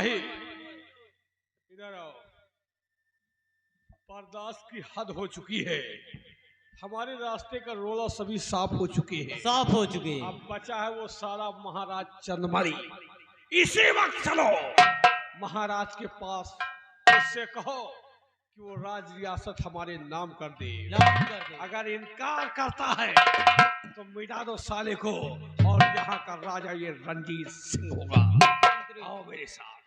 सिपाही इधर आओ। बर्दाश्त की हद हो चुकी है। हमारे रास्ते का रोला सभी साफ हो चुके हैं। साफ हो चुके हैं। अब बचा है वो सारा महाराज चंदमारी। इसी वक्त चलो महाराज के पास, उससे कहो कि वो राज रियासत हमारे नाम कर दे। अगर इनकार करता है तो मिटा दो साले को, और यहाँ का राजा ये रणजीत सिंह होगा। आओ मेरे साथ।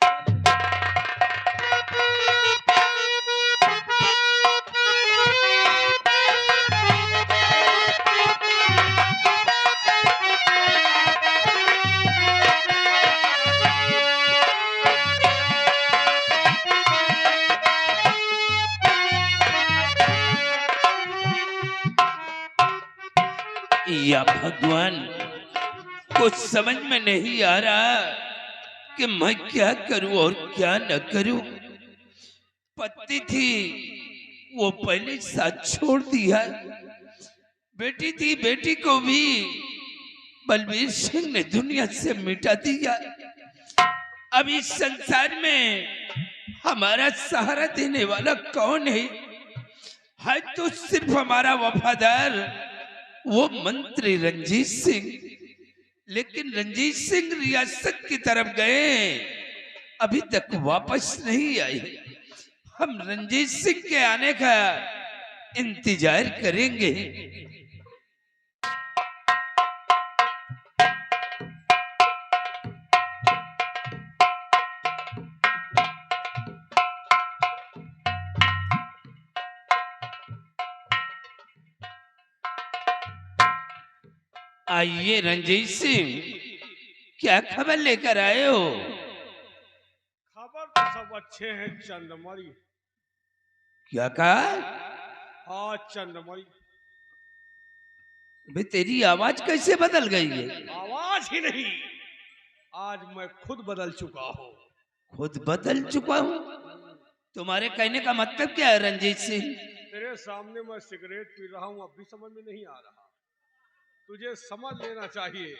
या भगवान, कुछ समझ में नहीं आ रहा कि मैं क्या करूं और क्या न करूं। पत्नी थी वो पहले साथ छोड़ दिया, बेटी थी बेटी को भी बलबीर सिंह ने दुनिया से मिटा दिया। अब इस संसार में हमारा सहारा देने वाला कौन है तो सिर्फ हमारा वफादार वो मंत्री रणजीत सिंह। लेकिन रणजीत सिंह रियासत की तरफ गए, अभी तक वापस नहीं आए। हम रणजीत सिंह के आने का इंतजार करेंगे। आइए रणजीत सिंह, क्या खबर लेकर आए हो? खबर तो सब अच्छे हैं चंदमारी। क्या कहा? हाँ चंदमारी। भाई तेरी आवाज कैसे बदल गई है? आवाज ही नहीं, आज मैं खुद बदल चुका हूँ। खुद बदल चुका हूँ? तुम्हारे कहने का मतलब क्या है रणजीत सिंह? तेरे सामने मैं सिगरेट पी रहा हूँ, अब भी समझ में नहीं आ रहा। तुझे समझ लेना चाहिए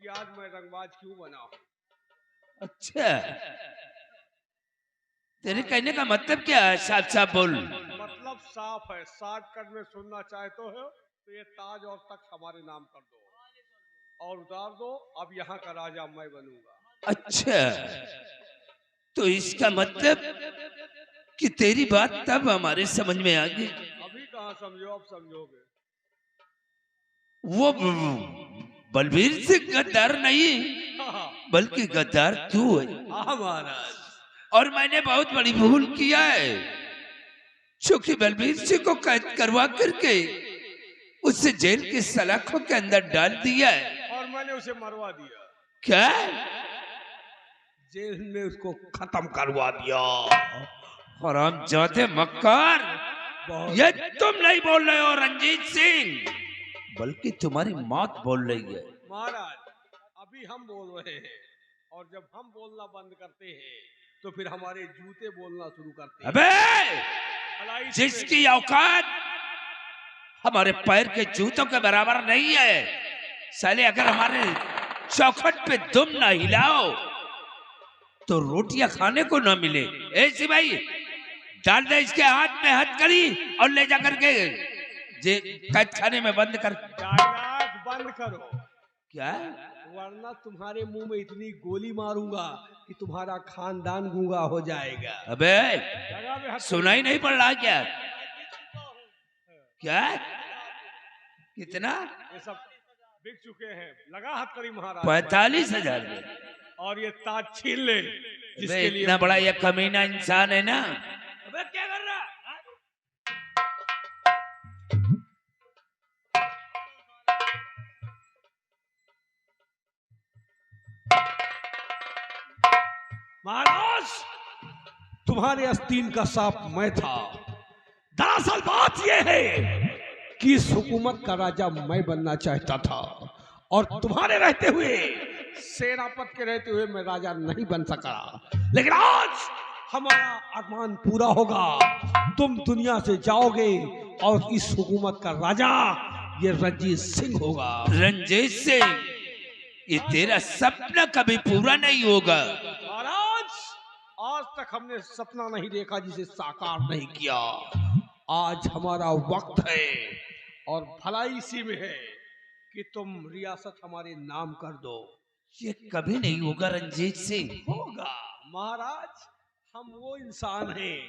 कि आज मैं रंगबाज क्यों बना हूँ। अच्छा, तेरे कहने का मतलब क्या है? साफ साफ बोल। मतलब साफ है, शॉर्टकट में सुनना चाहते हो तो ये ताज और तख्त हमारे नाम कर दो और उतार दो। अब यहाँ का राजा मैं बनूंगा। अच्छा, तो इसका मतलब कि तेरी बात तब हमारे समझ में आ गई। अभी कहाँ समझो, अब समझोगे। वो बलबीर सिंह गद्दार नहीं, बल्कि गद्दार तू है। हाँ महाराज। और मैंने बहुत बड़ी भूल किया है, क्योंकि बलबीर सिंह को कैद करवा करके उसे जेल की सलाखों के अंदर डाल दिया है। और मैंने उसे मरवा दिया। क्या? जेल में उसको खत्म करवा दिया। हरामजादे मक्कार, ये तुम नहीं बोल रहे हो रणजीत सिंह, बल्कि तुम्हारी मौत बोल रही है। महाराज, अभी हम बोल रहे हैं, और जब हम बोलना बंद करते हैं तो फिर हमारे जूते बोलना शुरू करते हैं। अबे, जिसकी औकात हमारे पैर के जूतों के बराबर नहीं है, साले अगर हमारे चौखट पे दुम ना हिलाओ तो रोटियां खाने को ना मिले। ए सिपाही, डाल दे इसके हाथ में हथकड़ी और ले जा करके कैद खाने में बंद कर। डायलॉग बंद करो। क्या? वरना तुम्हारे मुंह में इतनी गोली मारूंगा कि तुम्हारा खानदान गूंगा हो जाएगा। अबे, सुनाई नहीं पड़ रहा क्या? क्या? कितना? ये सब बिक चुके हैं। लगा हथकड़ी महाराज। 45,000 में। और ये ताज छीन ले, जिसके लिए इतना बड़ा ये कमीना इंसान है ना। अबे क्या कर रहा? महाराज, तुम्हारे आस्तीन का सांप मैं था। दरअसल बात यह है कि इस हुकूमत का राजा मैं बनना चाहता था, और तुम्हारे रहते हुए, सेनापति के रहते हुए मैं राजा नहीं बन सका। लेकिन आज हमारा अरमान पूरा होगा। तुम दुनिया से जाओगे और इस हुकूमत का राजा ये रणजीत सिंह होगा। रणजीत सिंह, ये तेरा सपना कभी पूरा नहीं होगा। महाराज, हमने सपना नहीं देखा, जिसे साकार नहीं किया। आज हमारा वक्त है और भलाई इसी में है कि तुम रियासत हमारे नाम कर दो। ये कभी नहीं होगा रंजीत सिंह। होगा महाराज, हम वो इंसान हैं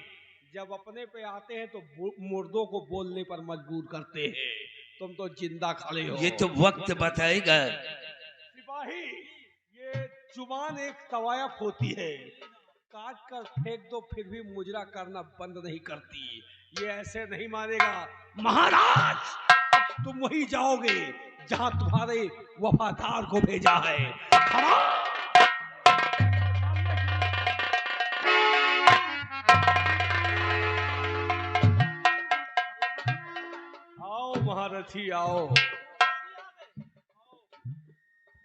जब अपने पे आते हैं तो मुर्दों को बोलने पर मजबूर करते हैं। तुम तो जिंदा खड़े हो। ये तो वक्त बताएगा। सिपाही, ये जुबान एक तवायफ होती है, काट कर फेंक दो फिर भी मुजरा करना बंद नहीं करती। ये ऐसे नहीं मानेगा महाराज। अब तुम वही जाओगे जहां तुम्हारे वफादार को भेजा है। आओ महारथी आओ।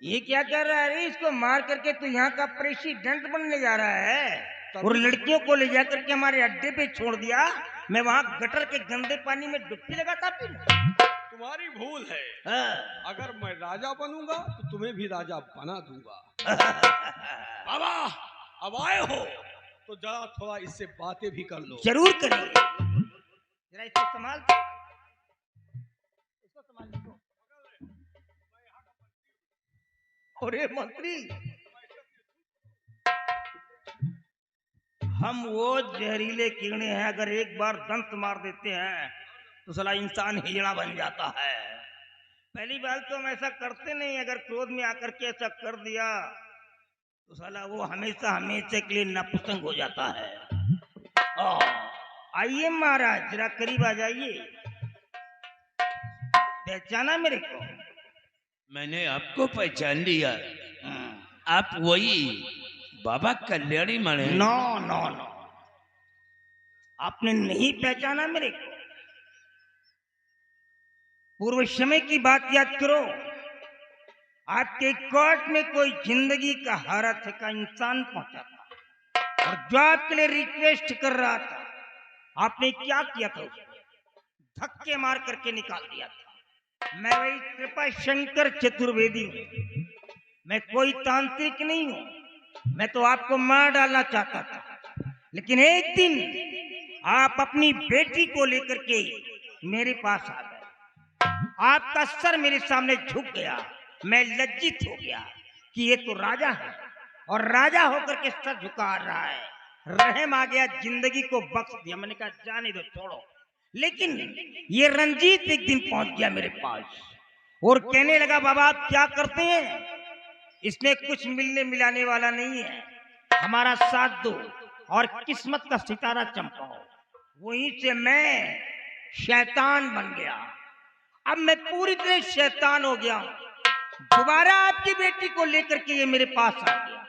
ये क्या कर रहा है रे? इसको मार करके तू यहाँ का प्रेसिडेंट बनने जा रहा है और लड़कियों को ले जाकर के हमारे अड्डे पे छोड़ दिया। मैं वहाँ गटर के गंदे पानी में डुबकी लगाता फिर। तुम्हारी भूल है। हाँ। अगर मैं राजा बनूंगा तो तुम्हें भी राजा बना दूंगा। बाबा, अब आए हो तो जरा थोड़ा इससे बातें भी कर लो। जरूर करिए। जरा इसको संभाल दो। इसको संभाल दो। अरे मंत्री, हम वो जहरीले कीड़े हैं, अगर एक बार दंत मार देते हैं तो साला इंसान हिजड़ा बन जाता है। पहली बात तो हम ऐसा करते नहीं, अगर क्रोध में आकर के ऐसा कर दिया तो साला वो हमेशा हमेशा के लिए नपुंसक हो जाता है। आइए महाराज, जरा करीब आ जाइए। पहचाना मेरे को? मैंने आपको पहचान लिया। आप वही बाबा कल्याणी मणि? नो नो नो, आपने नहीं पहचाना मेरे को। पूर्व समय की बात याद करो। आपके कोर्ट में कोई जिंदगी का हारा थका इंसान पहुंचा था और जो आपके लिए रिक्वेस्ट कर रहा था, आपने क्या किया था? धक्के मार करके निकाल दिया था। मैं वही कृपा शंकर चतुर्वेदी हूं। मैं कोई तांत्रिक नहीं हूं। मैं तो आपको मार डालना चाहता था, लेकिन एक दिन आप अपनी बेटी को लेकर के मेरे पास आ गए। आपका सर मेरे सामने झुक गया। मैं लज्जित हो गया कि ये तो राजा है और राजा होकर के सर झुका रहा है। रहम आ गया, जिंदगी को बख्श दिया। मैंने कहा जाने दो, छोड़ो। लेकिन ये रंजीत एक दिन पहुंच गया मेरे पास और कहने लगा, बाबा आप क्या करते हैं? इसमें कुछ मिलने मिलाने वाला नहीं है। हमारा साथ दो और किस्मत का सितारा चमकाओ। वहीं से मैं शैतान बन गया। अब मैं पूरी तरह शैतान हो गया हूं। दोबारा आपकी बेटी को लेकर के ये मेरे पास आ गया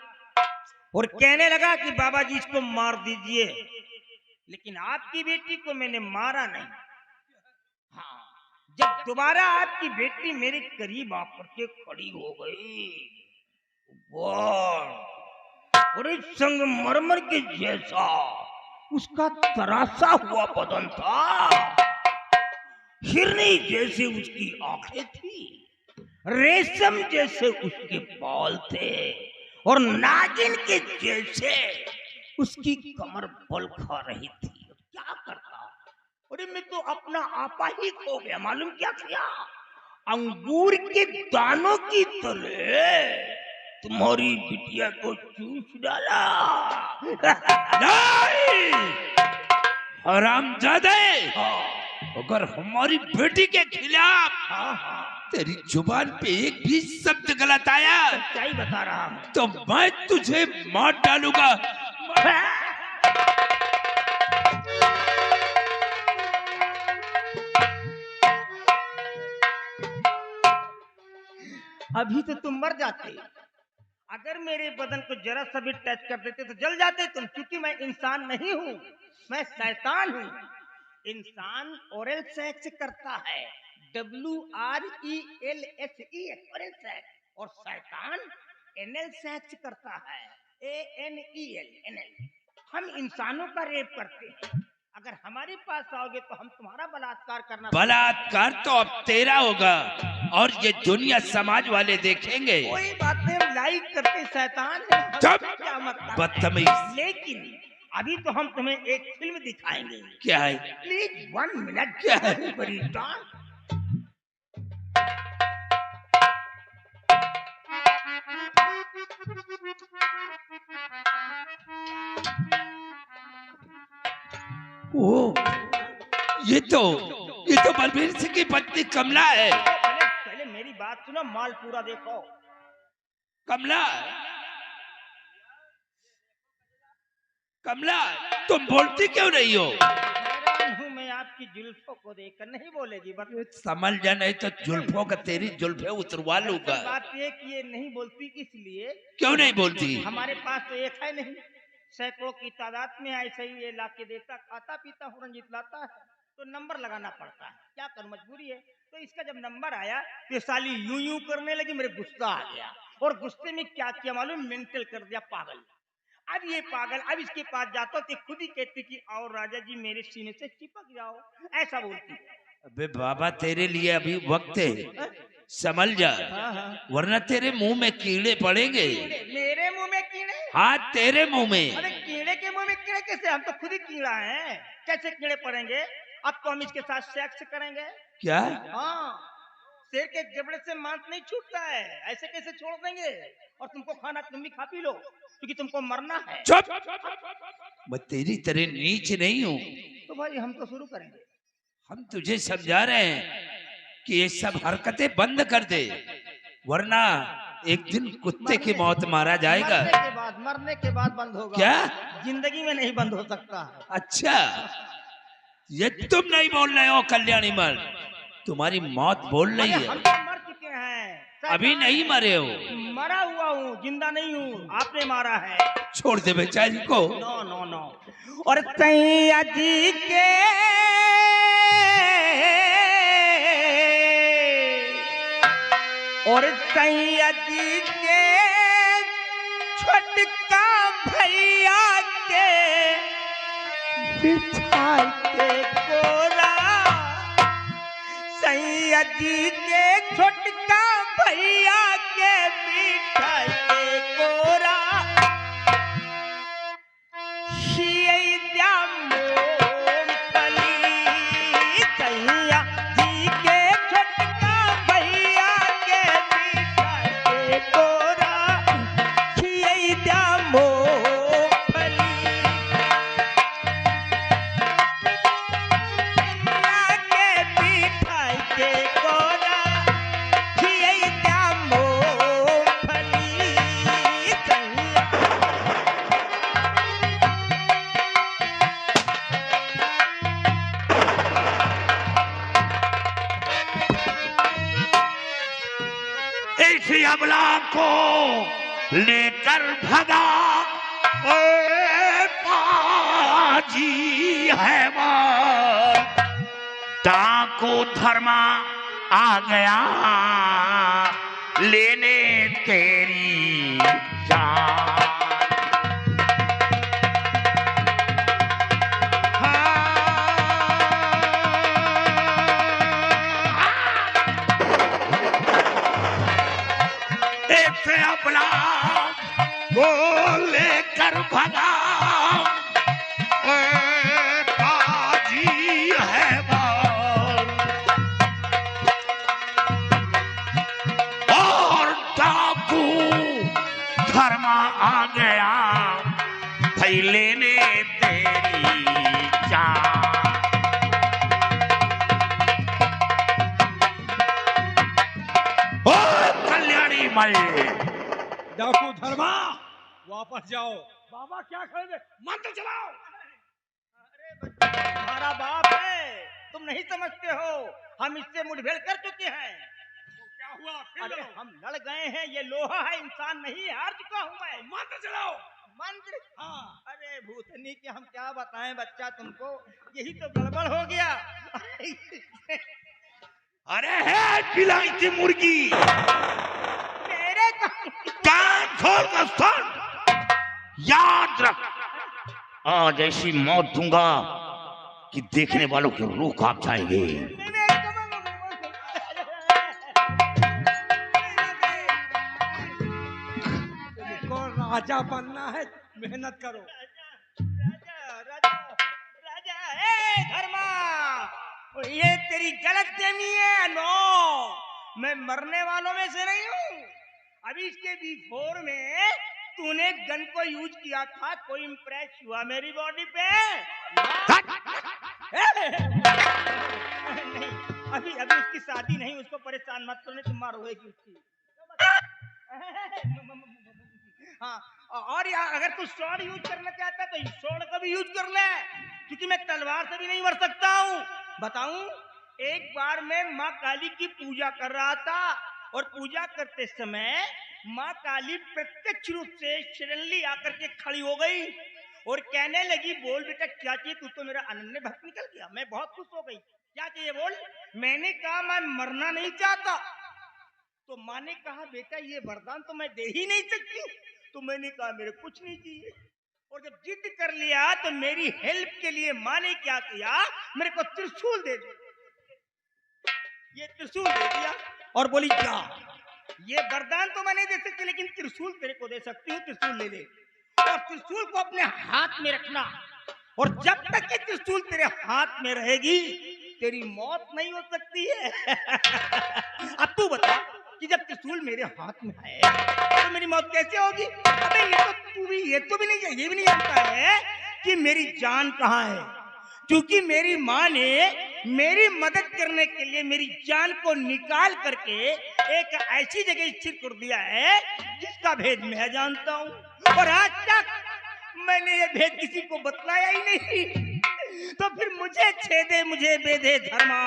और कहने लगा कि बाबा जी इसको मार दीजिए, लेकिन आपकी बेटी को मैंने मारा नहीं। हाँ, जब दोबारा आपकी बेटी मेरे करीब आकर के खड़ी हो गई, और इस संगमरमर के जैसा उसका तरासा हुआ बदन था, हिरनी जैसे उसकी आंखें थी, रेशम जैसे उसके बाल थे और नागिन के जैसे उसकी कमर बल खा रही थी। क्या करता? अरे मैं तो अपना आपा ही खो गया। मालूम क्या किया? अंगूर के दानों की तरह तुम्हारी बिटिया को चूस डाला। नहीं! हरामजादे! अगर हमारी बेटी के खिलाफ तेरी जुबान पे एक भी शब्द गलत आया, सच्चाई बता रहा हूं, तो मैं तुझे मार डालूंगा। अभी तो तुम मर जाते। अगर मेरे बदन को जरा सा भी टच कर देते तो जल जाते तुम, क्योंकि मैं इंसान नहीं हूँ, मैं शैतान हूँ। इंसान ओरल सेक्स करता है, WRELSE, ओरल सेक्स, और शैतान एनएल सेक्स करता है, ANEL। हम इंसानों का रेप करते हैं। अगर हमारे पास आओगे तो हम तुम्हारा बलात्कार करना। बलात्कार तो अब तेरा होगा और ये दुनिया समाज वाले देखेंगे। कोई बात नहीं, हम लाइक करते शैतान। जब क्या मतलब? बदतमीज। लेकिन अभी तो हम तुम्हें एक फिल्म दिखाएंगे। क्या है? Please 1 minute. क्या है? बड़ी टाइम। ओ, ये तो बलबीर सिंह की पत्नी कमला है। पहले पहले मेरी बात सुनो, माल पूरा देखो। कमला, कमला, तुम बोलती क्यों नहीं हो? हैरान हूं मैं आपकी जुल्फों को देखकर। नहीं बोलेगी बस। समझ जा, नहीं तो जुल्फों का तेरी जुल्फे उतरवा लूंगा। बात ये कि ये नहीं बोलती इसलिए। क्यों नहीं बोलती? हमारे पास तो एक है नहीं, सैकड़ों की तादाद में ऐसे ही ये लाके देता, खाता पीता हुरन जितलाता है, तो नंबर लगाना पड़ता है। क्या करूं, मजबूरी है। तो इसका जब नंबर आया ये साली यूं यूं करने लगी, मेरे गुस्सा आ गया और गुस्से में क्या किया मालूम, मेंटल कर दिया पागल। अब ये पागल, अब इसके पास जाता तो खुद ही कहती कि और राजा जी मेरे सीने से चिपक जाओ, ऐसा बोलती है। अबे बाबा, तेरे लिए अभी वक्त है, संभल जा, वरना तेरे मुंह में कीड़े पड़ेंगे। मेरे मुंह में कीड़े? हाँ, तेरे मुंह में। अरे कीड़े के मुंह में कीड़े कैसे? हम तो खुद ही कीड़ा हैं, कैसे कीड़े पड़ेंगे? अब तो हम इसके साथ सेक्स करेंगे। क्या? हाँ, शेर के जबड़े से मांस नहीं छूटता है, ऐसे कैसे छोड़ देंगे? और तुमको खाना तुम भी खा पी लो, क्योंकि तुमको मरना है। चुप! मैं तेरी तरह नीच नहीं हूँ। तो भाई हम तो शुरू करेंगे। हम तुझे समझा रहे हैं कि ये सब हरकतें बंद कर दे, वरना एक दिन कुत्ते की मौत मारा जाएगा। मरने के बाद बंद होगा। क्या? जिंदगी में नहीं बंद हो सकता। अच्छा, ये तुम नहीं बोल रहे हो कल्याणी मल, तुम्हारी मौत बोल रही हम है। तो मर चुके हैं। अभी नहीं मरे हो। मरा हुआ हूँ, जिंदा नहीं हूँ, आपने मारा है। छोड़ दे बेचारी को। No no no. और सैया जी के छोटका भैया के बिछा के कोरा, सैया जी के छोटका भैया के बिछा के कोरा, अबला को लेकर भगा, पाजी है मार, डाकू धर्मा आ गया लेने तेरी जान। अपना वो लेकर भगा, बाजी है बाल, और डाकू धर्मा आ गया भाई लेने तेरी जान। ओ कल्याणी मल, डाकू धर्मा वापस जाओ। बाबा क्या करेंगे? मंत्र चलाओ। अरे बच्चा, तुम्हारा बाप है, तुम नहीं समझते हो, हम इससे मुठभेड़ कर चुके हैं। तो क्या हुआ? अरे हम लड़ गए हैं, ये लोहा है, इंसान नहीं। हार चुका हूँ मैं। मंत्र चलाओ। मंत्र? हाँ। अरे भूतनी के हम क्या बताएं बच्चा तुमको, यही तो गड़बड़ हो गया। अरे है बिलाई की मुर्गी, मेरे कान खोल कर सुन, याद रख, आज ऐसी मौत दूंगा कि देखने वालों के रूह कांप जाएंगे। तुमको राजा बनना है, मेहनत करो। ये तेरी गलतफहमी है। नो, मैं मरने वालों में से नहीं हूँ। अभी इसके बिफोर में तूने गन को यूज किया था, कोई इंप्रेस हुआ मेरी बॉडी पे? नहीं, अभी उसकी शादी नहीं, उसको परेशान मत करने, तुम मारोगे उसकी। हाँ, और यार अगर तू स्वॉर्ड यूज करना चाहता है तो स्वॉर्ड का भी यूज कर ले, क्योंकि मैं तलवार से भी नहीं मर सकता हूँ। बताऊं, एक बार मैं माँ काली की पूजा कर रहा था और पूजा करते समय माँ काली प्रत्यक्ष रूप से सडनली आकर के खड़ी हो गई और कहने लगी, बोल बेटा क्या चाहिए? तू तो मेरा अनन्य भक्त निकल गया। मैं बहुत खुश हो गई। क्या चाहिए बोल? मैंने कहा मैं मरना नहीं चाहता। तो माँ ने कहा बेटा ये वरदान तो मैं दे ही नहीं सकती। तो मैंने कहा मेरे कुछ नहीं चाहिए। और जब जिद कर लिया तो मेरी हेल्प के लिए माँ ने क्या किया, मेरे को त्रिशूल दे दिया। ये त्रिशूल दे दिया और बोली क्या, ये वरदान तो मैं नहीं दे सकती लेकिन त्रिशूल तेरे को दे सकती हूँ, त्रिशूल ले ले और त्रिशूल को अपने हाथ में रखना, और जब तक ये त्रिशूल तेरे हाथ में रहेगी तेरी मौत नहीं हो सकती है। अब तू बता कि जब त्रिशूल मेरे हाथ में है तो मेरी मौत कैसे होगी? अबे ये तो भी नहीं जानता है कि मेरी जान कहाँ है, क्योंकि मेरी माँ ने मेरी मदद करने के लिए मेरी जान को निकाल करके एक ऐसी जगह स्थिर कर दिया है जिसका भेद मैं जानता हूँ, और आज तक मैंने ये भेद किसी को बतलाया ही नहीं। तो फिर मुझे छेदे मुझे बेधे धर्मा,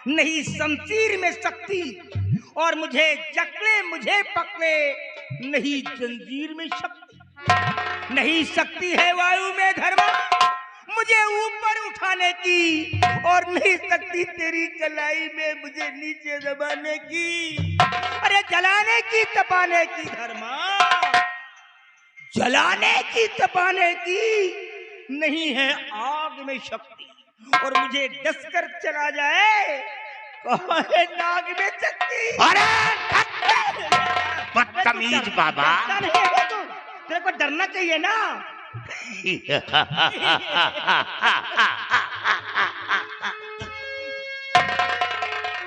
नहीं शमशीर में शक्ति, और मुझे जकड़े मुझे पकड़े, नहीं जंजीर में शक्ति। नहीं शक्ति है वायु में धर्मा मुझे ऊपर उठाने की, और नहीं शक्ति तेरी कलाई में मुझे नीचे दबाने की। अरे जलाने की तपाने की धर्मा, जलाने की तपाने की, नहीं है आग में शक्ति, और मुझे डसकर चला जाए कहाँ है नाग में शक्ति। अरे बदतमीज बाबा, तेरे को डरना चाहिए ना।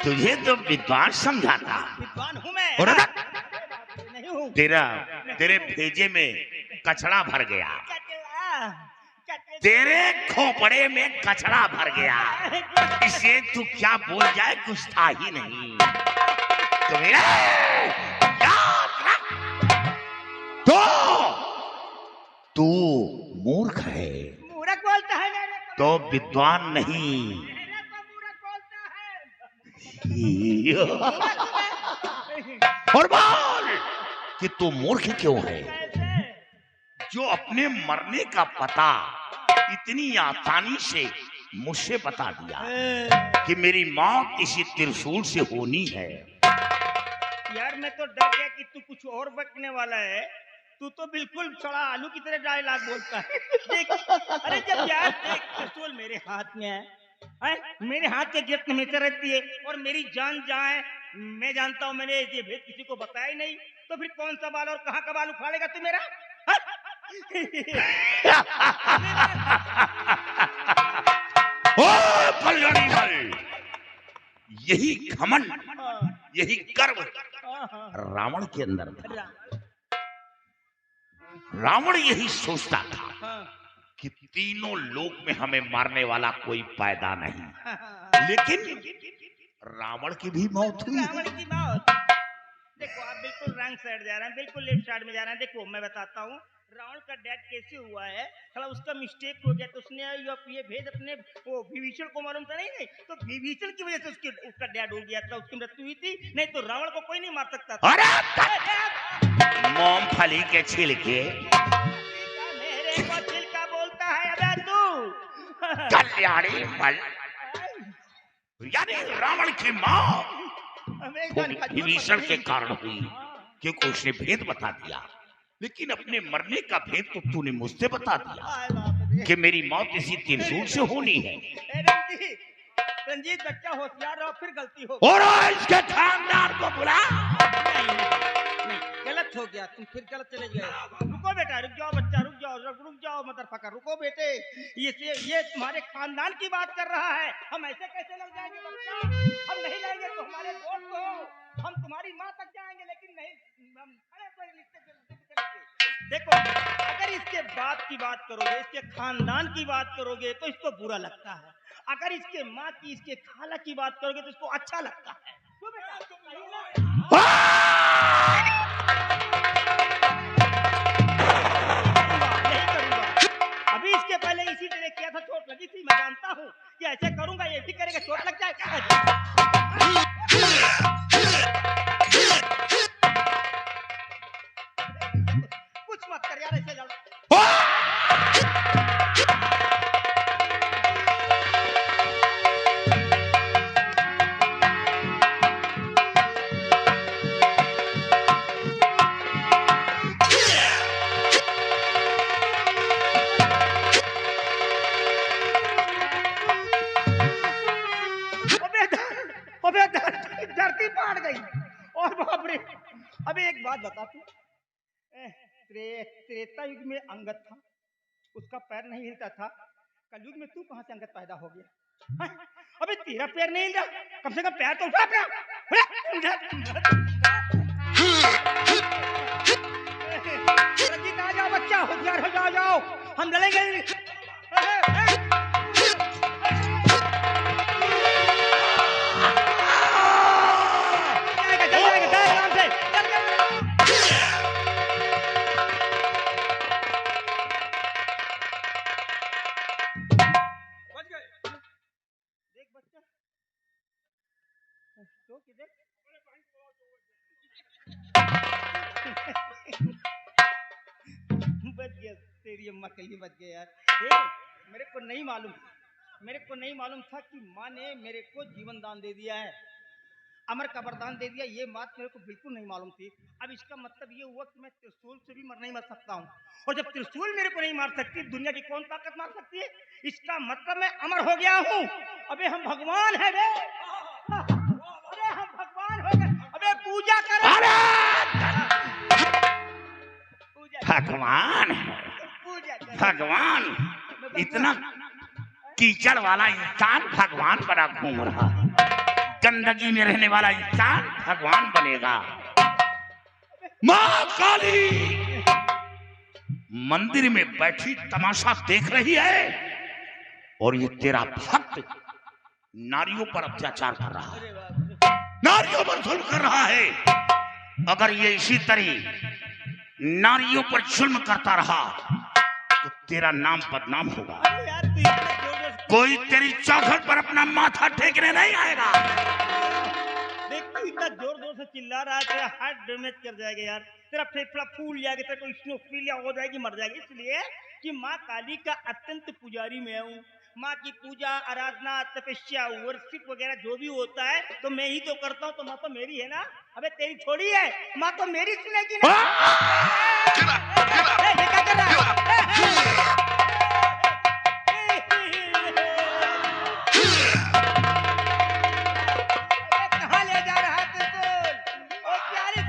तुझे तो विद्वान समझाता। विद्वान हूँ मैं। और नहीं हूँ। तेरे भेजे में कचड़ा भर गया, तेरे खोपड़े में कचड़ा भर गया, इसे तू क्या बोल जाए कुछ था ही नहीं। तू मूर्ख है, मूर्ख बोलता है मेरे को, तो विद्वान नहीं। मेरे को मूर्ख बोलता है। और बोल कि तू मूर्ख क्यों है, जो अपने मरने का पता इतनी आसानी से मुझसे बता दिया कि मेरी मौत इसी त्रिशूल से होनी है। यार मैं तो डर गया कि तू कुछ और बकने वाला है। तू तो बिल्कुल सड़ा आलू की तरह डायलॉग बोलता है। देख, अरे जब यार देख त्रिशूल मेरे हाथ में है, मेरे हाथ के गिरफ्त हमेशा रहती है, और मेरी जान जहाँ है मैं जानता हूँ, मैंने ये भेद किसी को बताया ही नहीं, तो फिर कौन सा बाल और कहाँ का बाल उखाड़ेगा तू मेरा? ओ कल्याणी मल, यही घमंड, यही गर्व रावण के अंदर था। रावण यही सोचता था कि तीनों लोक में हमें मारने वाला कोई पैदा नहीं, लेकिन रावण की भी मौत हुई। रावण की मौत, देखो आप बिल्कुल रॉन्ग साइड जा रहे हैं, बिल्कुल लेफ्ट साइड में जा रहे हैं। देखो मैं बताता हूँ रावण का डेथ कैसे हुआ है। थोड़ा उसका मिस्टेक हो गया, तो उसने ये भेद अपने वो विभीषण को मालूम था नहीं तो विभीषण की वजह से उसका डेथ हो गया था, उसकी मृत्यु हुई थी, नहीं तो रावण को कोई नहीं मार सकता था। अरे मूंगफली के छिलके, मेरे को छिलका बोलता है अबे तू। कल्याणी मल, यानी रावण की मौत विभीषण के कारण हुई, क्योंकि उसने भेद बता दिया। लेकिन अपने मरने का भेद तो तूने मुझसे बता दिया कि मेरी मौत इसी त्रिशूल से होनी है। रंजीत बच्चा होशियार रहो, फिर गलती हो। और इसके खानदान को बुला। नहीं, गलत हो गया, तुम फिर गलत चले गए। रुको बेटा, रुक जाओ बच्चा, रुक जाओ मदरफकर, रुको बेटे। ये तुम्हारे खानदान की बात कर रहा है, हम ऐसे कैसे लग जाएंगे बच्चा? हम नहीं लेंगे तो हमारे दोस्त हो, हम तुम्हारी माँ तक जाएंगे, लेकिन नहीं हम कोई रिश्ते करेंगे। देखो, अगर इसके बाप की बात करोगे, इसके खानदान की बात करोगे तो इसको बुरा लगता है, अगर इसके माँ की, इसके खाला की बात करोगे तो इसको अच्छा लगता है। तो बेटा तुम नहीं ना, यही करूंगा। अभी इसके पहले इसी तरह किया था, चोट लगी थी, मैं जानता हूँ कि ऐसे करूंगा, ये भी करेगा, चोट लग जाएगा। कुछ मत कर यार, ऐसे लड़। धरती फाड़ गई। और बाप रे, अबे एक बात बता तू, त्रेता युग में अंगद था, उसका पैर नहीं हिलता था, कलयुग में तू कहां से अंगद पैदा हो गया? अबे तेरा पैर नहीं हिल रहा, कम से कम पैर तो उठा अपना। रंजीत आ जाओ बच्चा, होशियार हो जाओ, हम लड़ेंगे। बच गया, तेरी अम्मा कहीं बच गया यार। मेरे को नहीं मालूम था कि माँ ने मेरे को जीवन दान दे दिया है, अमर का वरदान दे दिया, ये बात मेरे को बिल्कुल नहीं मालूम थी। अब इसका मतलब ये हुआ कि मैं त्रिशूल से भी नहीं मर सकता हूँ, और जब त्रिशूल मेरे को नहीं मार सकती, दुनिया की कौन ताकत मार सकती है? इसका मतलब मैं अमर हो गया हूँ। अबे हम भगवान है बे, अरे हम भगवान हो गए। अबे पूजा करो, भगवान भगवान इतना कीचड़ वाला इंसान भगवान बना घूम रहा, गंदगी में रहने वाला इंसान भगवान बनेगा। माँ काली मंदिर में बैठी तमाशा देख रही है, और ये तेरा भक्त नारियों पर अत्याचार कर रहा है, नारियों पर जुल्म कर रहा है। अगर ये इसी तरह नारियों पर जुल्म करता रहा तो तेरा नाम बदनाम होगा, कोई तेरी चौखट पर अपना माथा टेकने नहीं आएगा। देख तू इतना जोर से चिल्ला रहा है, तेरा हार्ट डैमेज कर जाएगा यार, तेरा फेफड़ा फूल जाएगा, तेरे को स्नोफिलिया हो जाएगी, मर जाएगी। इसलिए कि माँ काली का अत्यंत पुजारी मैं हूँ, माँ की पूजा आराधना तपस्या वर्शिप वगैरह जो भी होता है तो मैं ही तो करता हूँ, तो माँ तो मेरी है ना। अबे तेरी थोड़ी है, माँ तो मेरी सुनेगी ना। ये क्या कर रहा है? कहाँ ले जा रहा है त्रिशूल? ओ प्यारे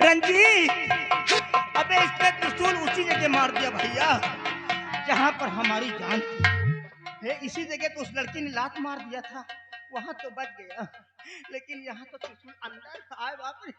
रंजीत, अबे इसने त्रिशूल उसी जगह मार दिया भैया जहां पर हमारी जान थी। इसी जगह तो उस लड़की ने लात मार दिया था, वहां तो बच गया, लेकिन यहाँ तो त्रिशूल अंदर था। बाप रे।